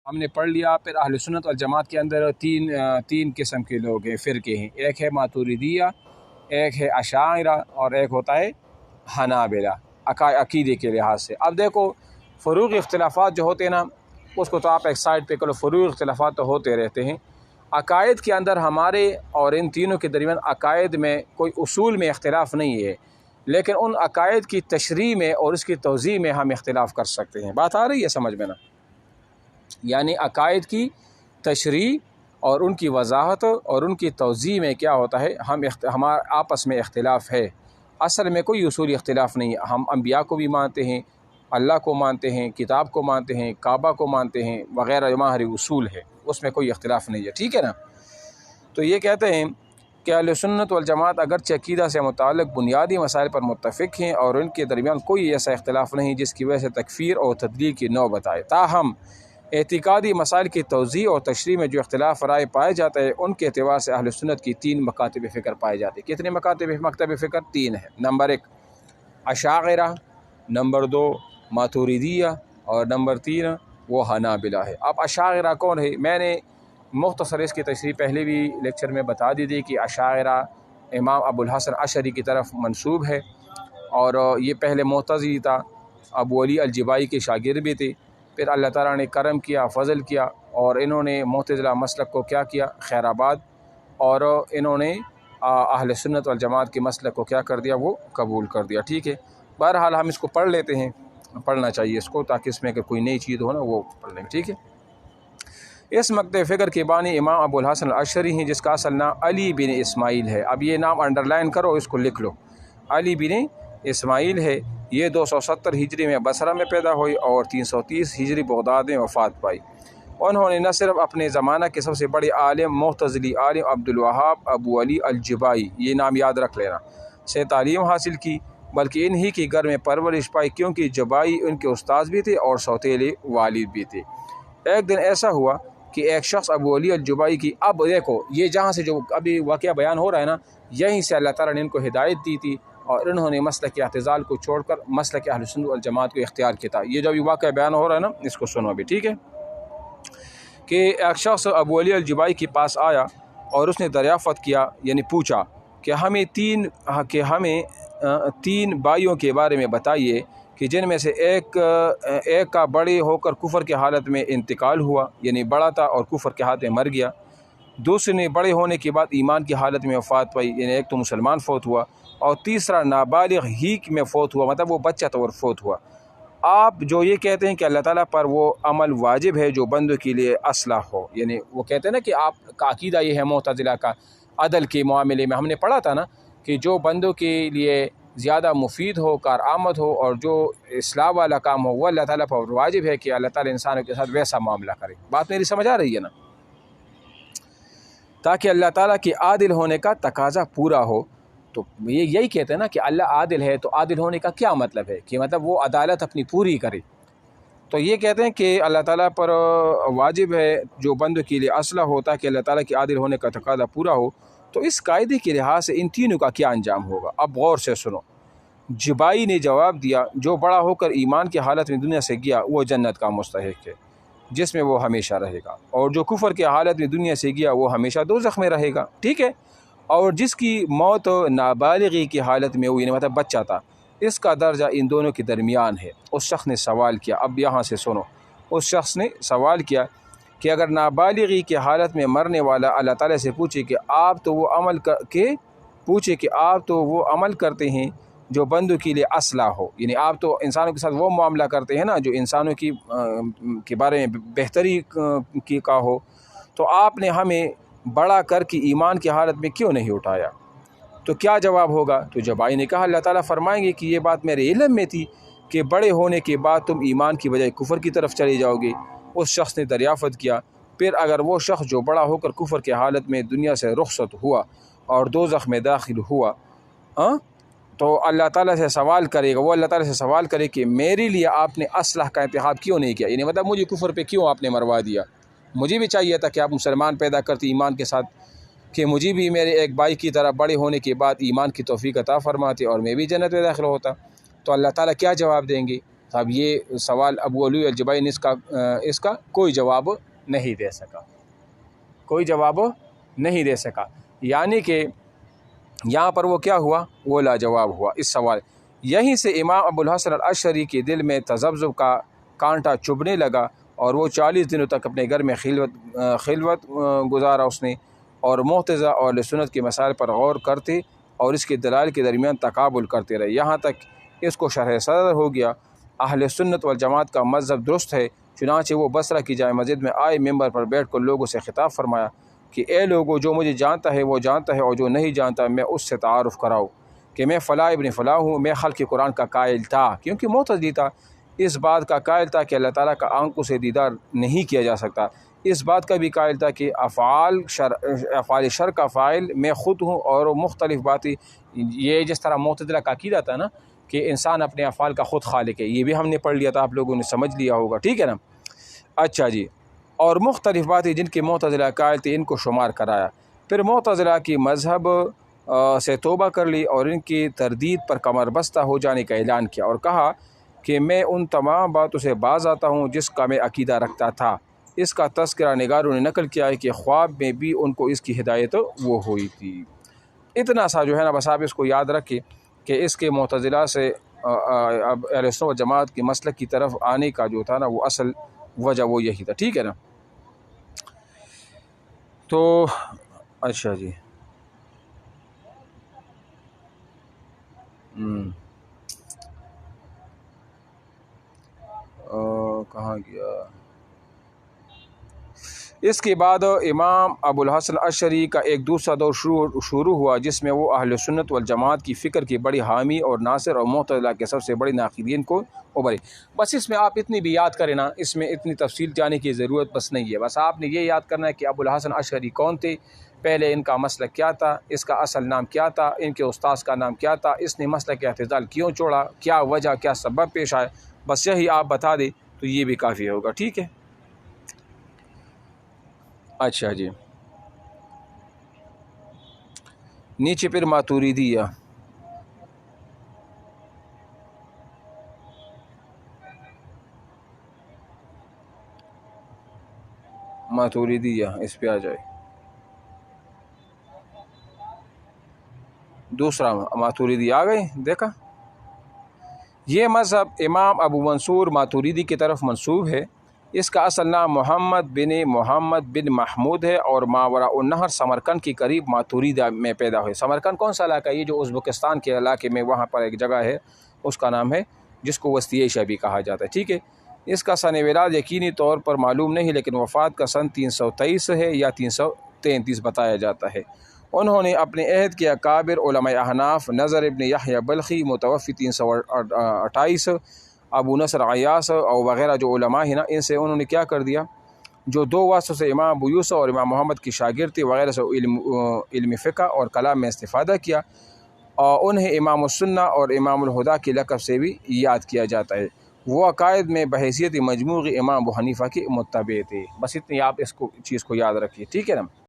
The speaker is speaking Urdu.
ہم نے پڑھ لیا۔ پھر اہل سنت والجماعت کے اندر تین قسم کے لوگ ہیں، فرقے ہیں۔ ایک ہے ماتوریدیہ، ایک ہے اشاعرہ، اور ایک ہوتا ہے حنابلہ عقیدے کے لحاظ سے۔ اب دیکھو فروغ اختلافات جو ہوتے ہیں نا، اس کو تو آپ ایک سائڈ پہ کرو، فروغ اختلافات تو ہوتے رہتے ہیں۔ عقائد کے اندر ہمارے اور ان تینوں کے درمیان عقائد میں کوئی اصول میں اختلاف نہیں ہے، لیکن ان عقائد کی تشریح میں اور اس کی توضیح میں ہم اختلاف کر سکتے ہیں۔ بات آ رہی ہے سمجھ میں نا؟ یعنی عقائد کی تشریح اور ان کی وضاحت اور ان کی توضیح میں کیا ہوتا ہے، ہمارا آپس میں اختلاف ہے۔ اصل میں کوئی اصولی اختلاف نہیں ہے۔ ہم انبیاء کو بھی مانتے ہیں، اللہ کو مانتے ہیں، کتاب کو مانتے ہیں، کعبہ کو مانتے ہیں وغیرہ، ہمارے اصول ہے، اس میں کوئی اختلاف نہیں ہے، ٹھیک ہے نا؟ تو یہ کہتے ہیں کہ اہل سنت والجماعت اگرچہ عقیدہ سے متعلق بنیادی مسائل پر متفق ہیں اور ان کے درمیان کوئی ایسا اختلاف نہیں جس کی وجہ سے تکفیر اور تدلیل کی نوع بتائے، تاہم اعتقادی مسائل کی توضیح اور تشریح میں جو اختلاف رائے پائے جاتا ہے، ان کے اعتبار سے اہل سنت کی 3 مکاتب فکر پائے جاتے ہیں۔ کتنے مکتب فکر؟ 3 ہے۔ نمبر 1 اشاعرہ، نمبر 2 ماتوریدیہ، اور نمبر 3 وہ حنابلہ ہے۔ اب اشاعرہ کون ہے؟ میں نے مختصر اس کی تشریح پہلے بھی لیکچر میں بتا دی تھی کہ اشاعرہ امام ابو الحسن اشعری کی طرف منسوب ہے، اور یہ پہلے معتزلی تھا، ابو علی الجبائی کے شاگرد بھی تھے۔ پھر اللہ تعالیٰ نے کرم کیا، فضل کیا، اور انہوں نے معتزلہ مسلک کو کیا کیا؟ خیر آباد، اور انہوں نے اہل سنت والجماعت کے مسلک کو کیا کر دیا؟ وہ قبول کر دیا، ٹھیک ہے۔ بہرحال ہم اس کو پڑھ لیتے ہیں، پڑھنا چاہیے اس کو، تاکہ اس میں اگر کوئی نئی چیز ہو نا وہ پڑھ لیں، ٹھیک ہے۔ اس مکتب فکر کے بانی امام ابو الحسن الاشعری ہیں، جس کا اصل نام علی بن اسماعیل ہے۔ اب یہ نام انڈر لائن کرو، اس کو لکھ لو، علی بن اسماعیل ہے۔ یہ 270 ہجری میں بصرہ میں پیدا ہوئی اور 330 ہجری بغداد میں وفات پائی۔ انہوں نے نہ صرف اپنے زمانہ کے سب سے بڑے عالم معتزلی عالم عبد الوہاب ابو علی الجبائی، یہ نام یاد رکھ لینا، سے تعلیم حاصل کی، بلکہ انہی کے گھر میں پرورش پائی، کیونکہ جبائی ان کے استاذ بھی تھے اور سوتیلے والد بھی تھے۔ ایک دن ایسا ہوا کہ ایک شخص ابو علی الجبائی کی، اب دیکھو یہ جہاں سے جو ابھی واقعہ بیان ہو رہا ہے نا، یہیں سے اللہ تعالیٰ نے ان کو ہدایت دی تھی، اور انہوں نے مسلک اعتزال کو چھوڑ کر مسلک اہل سنت والجماعت کو اختیار کیا تھا۔ یہ جو ابھی واقعہ بیان ہو رہا ہے نا، اس کو سنو ابھی، ٹھیک ہے۔ کہ ایک شخص ابو علی الجبائی کے پاس آیا اور اس نے دریافت کیا، یعنی پوچھا کہ ہمیں تین بھائیوں کے بارے میں بتائیے کہ جن میں سے ایک کا بڑے ہو کر کفر کے حالت میں انتقال ہوا، یعنی بڑا تھا اور کفر کے ہاتھ میں مر گیا، دوسرے نے بڑے ہونے کے بعد ایمان کی حالت میں وفات پائی، یعنی ایک تو مسلمان فوت ہوا، اور تیسرا نابالغ ہی میں فوت ہوا، مطلب وہ بچہ تھا اور فوت ہوا۔ آپ جو یہ کہتے ہیں کہ اللہ تعالیٰ پر وہ عمل واجب ہے جو بندوں کے لیے اصلاح ہو، یعنی وہ کہتے ہیں نا کہ آپ کا عقیدہ یہ ہے معتزلہ کا، عدل کے معاملے میں ہم نے پڑھا تھا نا کہ جو بندوں کے لیے زیادہ مفید ہو، کارآمد ہو، اور جو اصلاح والا کام ہو، وہ اللہ تعالیٰ پر واجب ہے کہ اللہ تعالیٰ انسانوں کے ساتھ ویسا معاملہ کرے۔ بات میری سمجھ آ رہی ہے نا؟ تاکہ اللہ تعالیٰ کے عادل ہونے کا تقاضا پورا ہو۔ تو یہ یہی کہتے ہیں نا کہ اللہ عادل ہے، تو عادل ہونے کا کیا مطلب ہے؟ کہ مطلب وہ عدالت اپنی پوری کرے۔ تو یہ کہتے ہیں کہ اللہ تعالیٰ پر واجب ہے جو بندوں کے لیے اصلاح ہوتا ہے کہ اللہ تعالیٰ کے عادل ہونے کا تقاضا پورا ہو۔ تو اس قاعدے کے لحاظ سے ان تینوں کا کیا انجام ہوگا؟ اب غور سے سنو۔ جبائی نے جواب دیا، جو بڑا ہو کر ایمان کی حالت میں دنیا سے گیا وہ جنت کا مستحق ہے، جس میں وہ ہمیشہ رہے گا، اور جو کفر کی حالت میں دنیا سے گیا وہ ہمیشہ دوزخ میں رہے گا، ٹھیک ہے۔ اور جس کی موت نابالغی کی حالت میں ہوئی، مطلب بچہ تھا، اس کا درجہ ان دونوں کے درمیان ہے۔ اس شخص نے سوال کیا، اب یہاں سے سنو، اس شخص نے سوال کیا کہ اگر نابالغی کی حالت میں مرنے والا اللہ تعالیٰ سے پوچھے کہ آپ تو وہ عمل کرتے ہیں جو بندوں کے لیے اصلاح ہو، یعنی آپ تو انسانوں کے ساتھ وہ معاملہ کرتے ہیں نا جو انسانوں کے بارے میں بہتری کی کا ہو، تو آپ نے ہمیں بڑا کر کے ایمان کی حالت میں کیوں نہیں اٹھایا؟ تو کیا جواب ہوگا؟ تو جبائی نے کہا، اللہ تعالیٰ فرمائیں گے کہ یہ بات میرے علم میں تھی کہ بڑے ہونے کے بعد تم ایمان کی بجائے کفر کی طرف چلے جاؤ گے۔ اس شخص نے دریافت کیا، پھر اگر وہ شخص جو بڑا ہو کر کفر کی حالت میں دنیا سے رخصت ہوا اور دوزخ میں داخل ہوا، تو اللہ تعالیٰ سے سوال کرے گا، وہ اللہ تعالیٰ سے سوال کرے کہ میرے لیے آپ نے اصلاح کا انتخاب کیوں نہیں کیا؟ یعنی مطلب مجھے کفر پہ کیوں آپ نے مروا دیا؟ مجھے بھی چاہیے تھا کہ آپ مسلمان پیدا کرتے ایمان کے ساتھ، کہ مجھے بھی میرے ایک بھائی کی طرح بڑے ہونے کے بعد ایمان کی توفیق عطا فرماتے اور میں بھی جنت میں داخل ہوتا۔ تو اللہ تعالیٰ کیا جواب دیں گے؟ اب یہ سوال ابو علوی الجبائی نے اس کا کوئی جواب نہیں دے سکا، کوئی جواب نہیں دے سکا، یعنی کہ یہاں پر وہ کیا ہوا، وہ لاجواب ہوا اس سوال۔ یہیں سے امام ابو الحسن الاشعری کے دل میں تذبذب کا کانٹا چبھنے لگا، اور وہ 40 دنوں تک اپنے گھر میں خلوت گزارا اس نے، اور معتزلہ اور اہل سنت کے مسائل پر غور کرتے اور اس کے دلائل کے درمیان تقابل کرتے رہے، یہاں تک اس کو شرح صدر ہو گیا اہل سنت والجماعت کا مذہب درست ہے۔ چنانچہ وہ بصرہ کی جامع مسجد میں آئے، ممبر پر بیٹھ کر لوگوں سے خطاب فرمایا کہ اے لوگوں، جو مجھے جانتا ہے وہ جانتا ہے، اور جو نہیں جانتا میں اس سے تعارف کراؤ کہ میں فلاں ابن فلاں ہوں۔ میں خلق قرآن کا قائل تھا، کیونکہ معتزلی تھا، اس بات کا قائل تھا کہ اللہ تعالیٰ کا آنکھوں سے دیدار نہیں کیا جا سکتا، اس بات کا بھی قائل تھا کہ افعال شر کا فاعل میں خود ہوں، اور مختلف باتیں، یہ جس طرح معتزلہ کا عقیدہ تھا نا کہ انسان اپنے افعال کا خود خالق ہے، یہ بھی ہم نے پڑھ لیا تھا، آپ لوگوں نے سمجھ لیا ہوگا، ٹھیک ہے نا۔ اچھا جی، اور مختلف باتیں جن کے معتزلہ قائل تھے ان کو شمار کرایا۔ پھر معتزلہ کی مذہب سے توبہ کر لی اور ان کی تردید پر کمر بستہ ہو جانے کا اعلان کیا، اور کہا کہ میں ان تمام باتوں سے باز آتا ہوں جس کا میں عقیدہ رکھتا تھا۔ اس کا تذکرہ نگاروں نے نقل کیا ہے کہ خواب میں بھی ان کو اس کی ہدایت وہ ہوئی تھی۔ اتنا سا جو ہے نا، بس آپ اس کو یاد رکھیں کہ اس کے معتزلہ سے اب اہل سنت و جماعت کے مسلک کی طرف آنے کا جو تھا نا، وہ اصل وجہ وہ یہی تھا، ٹھیک ہے نا۔ تو اچھا جی، کہاں گیا؟ اس کے بعد امام ابو الحسن الاشعری کا ایک دوسرا دور شروع ہوا، جس میں وہ اہل سنت والجماعت کی فکر کے بڑی حامی اور ناصر، اور معتزلہ کے سب سے بڑے ناقدین کو ابھرے۔ بس اس میں آپ اتنی بھی یاد کریں نا، اس میں اتنی تفصیل جانے کی ضرورت بس نہیں ہے، بس آپ نے یہ یاد کرنا ہے کہ ابو الحسن الاشعری کون تھے، پہلے ان کا مسلک کیا تھا، اس کا اصل نام کیا تھا، ان کے استاذ کا نام کیا تھا، اس نے مسلک اعتزال کیوں چھوڑا، کیا وجہ، کیا سبب پیش آئے، بس یہی آپ بتا دیں تو یہ بھی کافی ہوگا، ٹھیک ہے۔ اچھا جی، نیچے پھر ماتوریدیہ، اس پہ آ جائے، دوسرا ماتوریدی آ گئے، دیکھا۔ یہ مذہب امام ابو منصور ماتوریدی کی طرف منسوب ہے۔ اس کا اصل نام محمد بن محمود ہے، اور ماوراء النہر سمرقند کے قریب ماتوریدہ میں پیدا ہوئے۔ سمرقند کون سا علاقہ ہے؟ یہ جو ازبکستان کے علاقے میں وہاں پر ایک جگہ ہے، اس کا نام ہے، جس کو وسطی ایشیا بھی کہا جاتا ہے، ٹھیک ہے۔ اس کا سن ولادت یقینی طور پر معلوم نہیں، لیکن وفات کا سن 323 ہے یا 333 بتایا جاتا ہے۔ انہوں نے اپنے عہد کے اکابر علماء احناف، نظر ابن یحییٰ بلخی متوفی 328، ابو نصر عیاس اور وغیرہ جو علماء ہیں نا، ان سے انہوں نے کیا کر دیا، جو دو واسطوں سے امام ابو یوسف اور امام محمد کی شاگرد تھے وغیرہ سے علم فقہ اور کلام میں استفادہ کیا، اور انہیں امام السنہ اور امام الہدیٰ کے لقب سے بھی یاد کیا جاتا ہے۔ وہ عقائد میں بحیثیت مجموعی امام ابو حنیفہ کے متبع تھے۔ بس اتنی آپ اس چیز کو یاد رکھیے، ٹھیک ہے نا۔